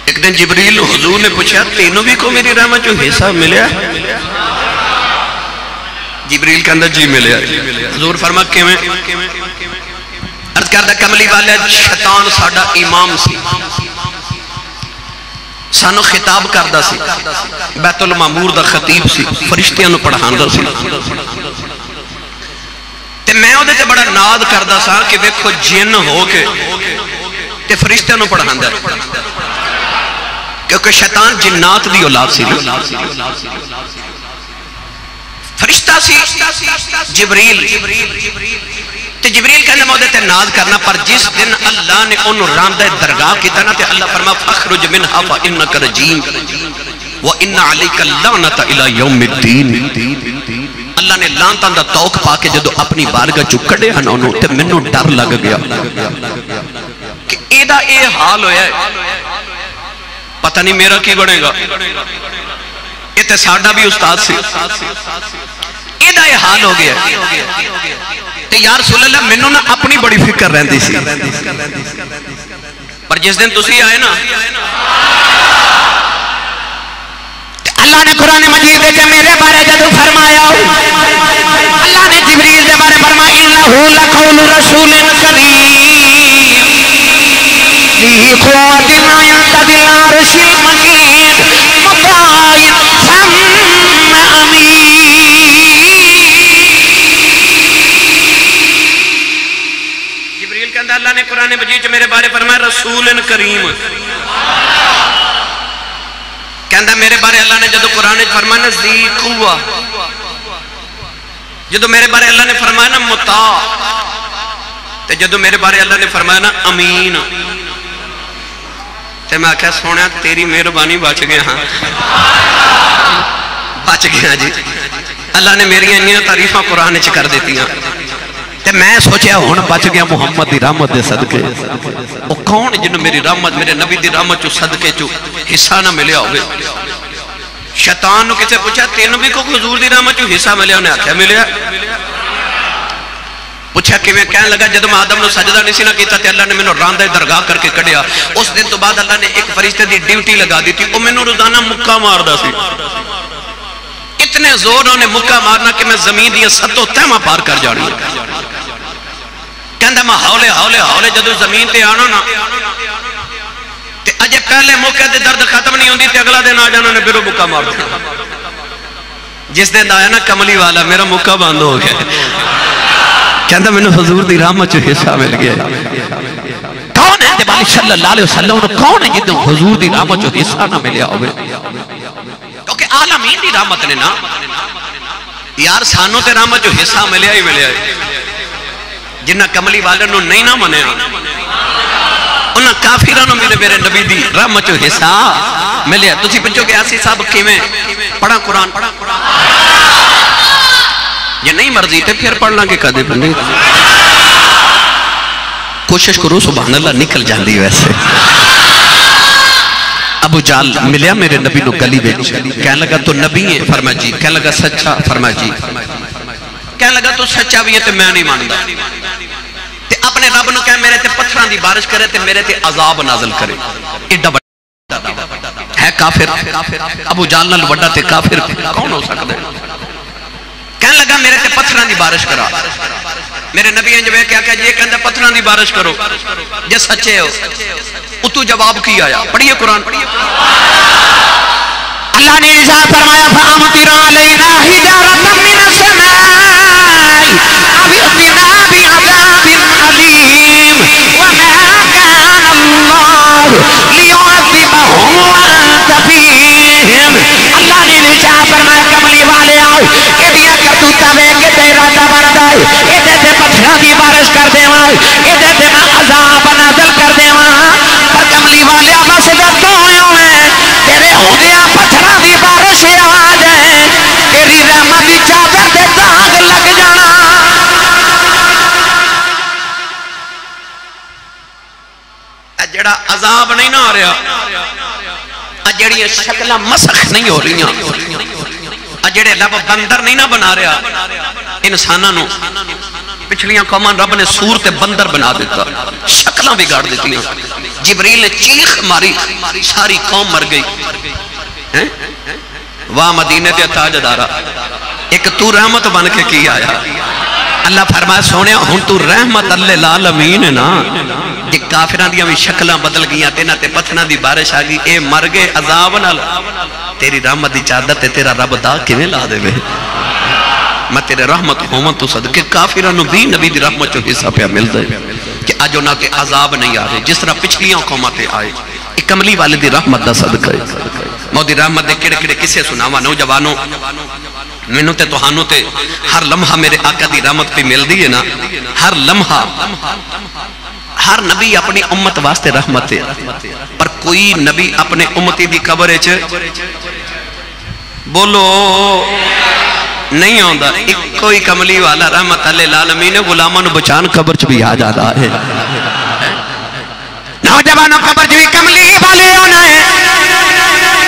ایک دن جبریل حضور نے پوچھا تینوں بھی کو میری رحمت جو حصہ ملیا؟ جبریل کے اندر جی ملیا. حضور فرما کہ میں عرض کردہ کملی والے شیطان ساڑا امام سی سانو خطاب کردہ سی بیت المعمور دا خطیب سی فرشتیاں نو پڑھاندہ سی تے میں او دے تے بڑا ناد کردہ سا کہ ویکھو جن ہو کے تے فرشتیاں نو پڑھاندہ کیونکہ شیطان جنات دی اولاد سی فرشتہ سی جبریل تے جبریل کہنے مودے تے ناز کرنا پر جس دن اللہ نے انہوں راندہ درگاہ کی تنا تے اللہ فرما فَخْرُجْ مِنْهَا فَإِنَّكَ رَجِيمٌ وَإِنَّ عَلَيْكَ اللَّعْنَةَ إِلَى يَوْمِ الدِّينِ. اللہ نے لانتاں دا توق پا کے جدو اپنی بارگاہ چو کڑے ہن انہوں تے منوں ڈر لگ گیا کہ ایدہ اے حال ہویا ہے پتہ نہیں میرا کی بڑھے گا یہ تے ساڑھا بھی استاد سے ایدہ یہ حال ہو گیا تے یا رسول اللہ منوں نہ اپنی بڑی فکر رہندی سی پر جس دن تسی آئے نا اللہ نے قرآن مجید دے میرے بارے جدو فرمایا اللہ نے جبریل دے بارے فرمایا انہو لقول رسول کریم ذی قوت عند ذی العرش مجید مطاع ثم امین. جبریل کہندہ اللہ نے قرآن مجید میرے بارے فرمایا رسول کریم کہندہ میرے بارے اللہ نے جدو قرآن فرمایا ذی قوہ جدو میرے بارے اللہ نے فرمایا نا مطاع تے جدو میرے بارے اللہ نے فرمایا نا امین تے میں آکھا سونا تیری مہربانی بچ گیا ہاں بچ گیا جی اللہ نے میری انیاں تعریفاں قرآن چ کر دیتی ہیں تے میں سوچیا ہون بچ گیا محمد دی رحمت دے صدقے وہ کون جنہوں میری رحمت میرے نبی دی رحمت چو صدقے چو حصہ نہ ملیا ہوئے شیطان نو کسے پوچھا تینوں بھی کو حضور دی رحمت چو حصہ ملیا انہیں آکھیا ملیا پوچھا کہ میں کہنے لگا جدو میں آدم نو سجدہ نہیں سی نہ کیتا تے اللہ نے میں نو راندہ درگاہ کر کے کڑیا اس دن تو بعد اللہ نے ایک فرشتے دی ڈیوٹی لگا دی تھی وہ میں نو روزانہ مکہ مار دا سی اتنے زور انہیں مکہ مارنا کہ میں زمین دیا ستو تیمہ پار کر جانی کہندہ میں ہولے ہولے ہولے جدو زمین تے آنا نا تے اجے پہلے موقع دے درد ختم نہیں ہوندی تے اگلا دن آ جانا نے پھر وہ مکہ مار دیا جس دن آیا نا کملی والا میرا مکہ بند ہو گیا کہندہ میں نے حضور دی رحمت جو حصہ مل گیا کون ہے جب صلی اللہ علیہ وسلم کون ہے جدو حضور دی رحمت جو حصہ نہ ملیا ہوئے کیونکہ عالمین دی رحمت نے نا یار سانوں تے رحمت جو حصہ ملیا ہی ملیا ہے جنہ کملی والے نو نہیں نہ منے انہاں کافرانو میرے نبی دی رحمت جو حصہ ملیا تسی پچھو کہ ایسی صاحب کیویں پڑھا قرآن یہ نہیں مرضی تے پھر پڑھنا کے قدر بندی کوشش کرو سبحان اللہ نکل جاندی ویسے ابو جال ملیا میرے نبی نو گلی بیچ کہنے لگا تو نبی ہے فرما جی کہنے لگا سچا فرما جی کہنے لگا تو سچا بھی ہے تے میں نہیں ماندا تے اپنے رب نو کہے میرے تے پتھراں دی بارش کرے تے میرے تے عذاب نازل کرے ایڈا بڑا ہے کافر ابو جال نال بڑا تے کافر کون ہو سکتا ہے کہنے لگا میرے تے پتھراں دی بارش کرا میرے نبی ہیں جب کیا کہ یہ کہندہ پتھراں دی بارش کرو جے سچے ہو اتو جواب کی آیا پڑھئے قرآن اللہ نے ارشاد فرمایا فَأَمْطِرْ عَلَيْنَا حِجَارَةً مِّنَ السَّمَاءِ أَوْ ائْتِنَا بِعَذَابٍ أَلِيمٍ وَمَا كَانَ اللَّهُ لِيُعَذِّبَهُمْ وَأَنْتَ فِيهِمْ. اللہ نے ارشاد فرمایا کملی والے آؤ ایڈیاں کرتوتاں ویکھ کے تے ارادہ بندا ہے ایڈے تے پتھراں دی بارش کر دیواں ایڈے تے میں عذاب نازل کر دیواں پر کملی والے بس جدوں ہوئے تیرے ہوندیاں پتھراں دی بارش آ جائے تیری رحمت دی چادر تے داغ لگ جانا. جڑا عذاب نہیں نہ آ رہا جڑی شکلہ مسخ نہیں ہو رہی جڑے لب بندر نہیں نہ بنا رہا انسانوں پچھلیاں قومان رب نے سور تے بندر بنا دیتا شکلہ بگاڑ دیتی ہیں جبریل نے چیخ ماری، ساری قوم مر گئی. واہ مدینے دے تاجدارا، ایک تو رحمت بن کے کی آیا. اللہ فرمایا سونے ہن تو رحمت للعالمین ہے نا. جی کافران دیا بھی شکلیں بدل گیا، تینا تے پتھنا دی بارش آگئی، اے مر گئے عذاب نال. تیری رحمت دی چادت ہے، تیرا رب دا کیویں لا دے وے. میں تیرے رحمت ہومن تو صدقے کافرانو بھی نبی دی رحمت جو حصہ پہ مل دے کہ آج انہاں کے عذاب نہیں آ رہے جس طرح پچھلیاں قوماتے آئے. ایک کملی والے دی رحمت دا صدقہ ہے. مودی رحمت دے کڑے کڑے کسے سناوا نوجوانوں، مینوں تے تہانوں تے ہر لمحہ میرے آقا دی رحمت پہ مل دی ہے نا. ہر لمحہ ہر نبی اپنی امت واسطے رحمت ہے، پر کوئی نبی اپنے امتی دی قبر وچ بولو نہیں آندا. ایک کوئی کملی والا رحمت للعالمین غلاماں نو بچان قبر چ بھی آ جاتا ہے. نوجوانوں قبر چ بھی کملی والے آنا ہے،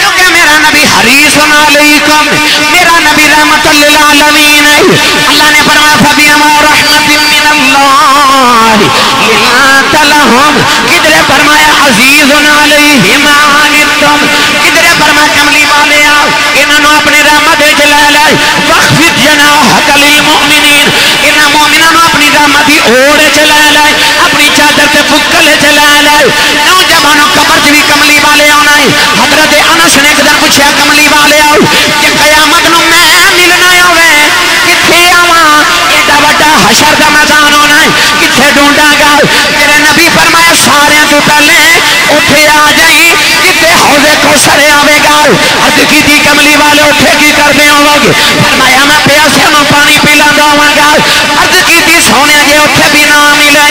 کیونکہ میرا نبی حریص علیکم، میرا نبی رحمت للعالمین ہے. اللہ نے فرمایا فبما رحمت من اللہ لنت لهم، کدھر فرمایا عزیز علیہ ما عنتم، کدھر فرمایا کملی والے آؤ انہوں اپنے رحمت وچ لے لے. واخفض جناحک للمؤمنین، انہاں مومنوں اپنی رحمت دی اوڑ وچ لے لے، اپنی چادر تے پھکل وچ لے لے. نوجوانوں قبر چ بھی کملی والے آنا ہے. حضرت انس نے ایک دن پوچھا کملی والے آؤ کہ قیامت نو میں ملنا ہوے کتھے آواں؟ ایڈا وڈا حشر دا میدان ہونا ہے، کتھے ڈھونڈاں گا؟ میرے نبی فرمایا سارے تو پہلے اٹھے آ جائیں جتھے حوض کوثر آوے گا. عرض کیتی کملی والے اٹھے کی کردے ہوو گے؟ فرمایا میں پیاسے نو پانی پلانا ہوا گا. عرض کیتی سونے جے اٹھے بھی نہ ملے.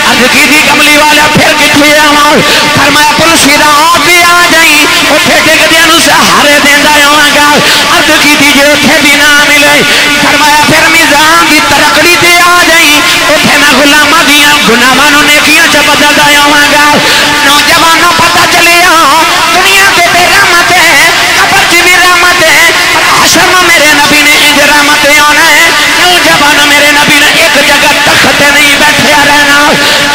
عرض کیتی کملی والا پھر کتھے آواں؟ فرمایا پلسی دا پہ آ جائیں اٹھے ڈگدیاں نو سہارے دیندا ہوا گا. عرض کیتی جے اٹھے بھی نہ ملے. فرمایا پھر میزان دی ترقی تے آ جائیں اٹھے میں غلاماں دیاں گناہاں نو نیکیاں چ بدلدا ہوا گا. نوجوانوں پتہ چلیا دنیا تے بے رحمت ہے، قبر چ بھی رحمت ہے، حشر میں میرے نبی نے انج رحمت آنا ہے. نوجوانوں میرے نبی نے ایک جگہ تخت نہیں بیٹھے رہنا،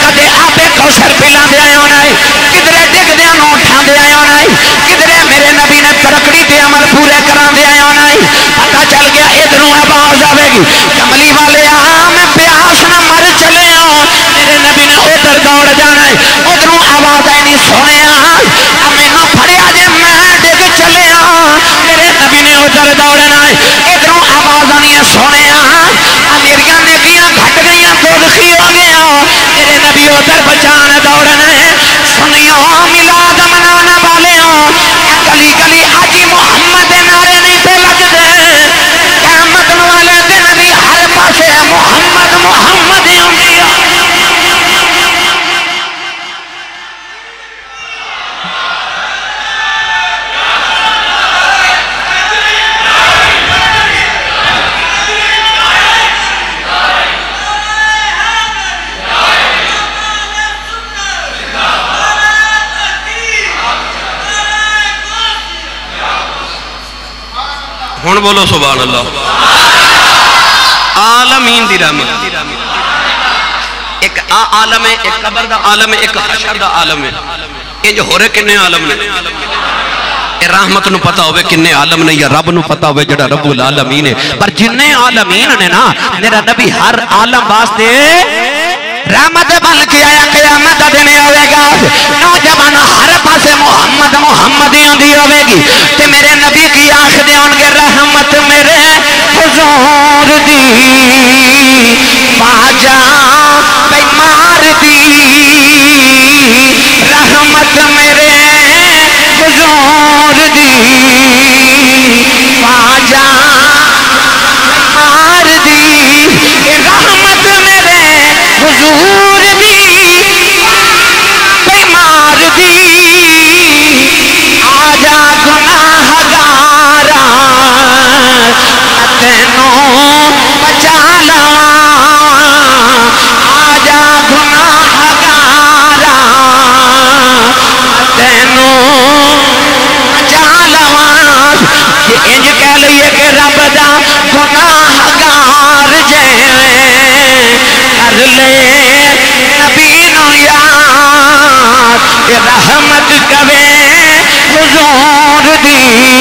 کدے آبے کوثر پلاندے آنا ہے، کدھرے ڈگدیاں نو اٹھاندے آنا ہے، کدھرے میرے نبی نے ترقی تے عمل پورے کراندے آنا ہے. پتہ چل گیا ادھروں آواز آوے گی کملی والے آ میں پیاس نہ مر چلے ہوں. میرے نبی نے ادھر دوڑ جانا ہے، ادھروں آواز آئی سونے مینوں پھڑیا جے میں ڈگ چلے ہوں. میرے نبی نے ادھر دوڑنا ہے، ادھروں آواز آنی ہے سونے میریاں نیکیاں گھٹ گئیاں دوزخی ہو گیا. میرے نبی ادھر بچان دوڑنا ہے. سنیو میلاد منانا والے گلی گلی آجی محمد نعرے نہیں پہ لگتے. قیامت والے دن بھی ہر پاسے محمد محمد ہوندی. ہن بولو سبحان اللہ. عالمین دی رحمت ایک عالم ہے، ایک قبر دا عالم ہے، ایک حشر دا عالم ہے. یہ جو ہو رہے کنے عالم نے اے رحمت نو پتا ہوئے کنے عالم نے یا رب نو پتا ہوئے جڑا رب العالمین ہے. پر جننے عالمین نے نا میرا نبی ہر عالم واسطے رحمت بن کے آیا. قیامت دن ہوئے گا نوجوان ہر پاسے محمد محمد آندی ہوئے گی تے میرے نبی کی آنکھ دے آن گے رحمت میرے حضور دی باجا بیمار دی رحمت میرے حضور دی باجا بیمار دی رحمت میرے حضور دی بیمار دی آجا گناہ گارا تینوں بچا لواں. آجا گناہ گارا رحمت کرے حضور دی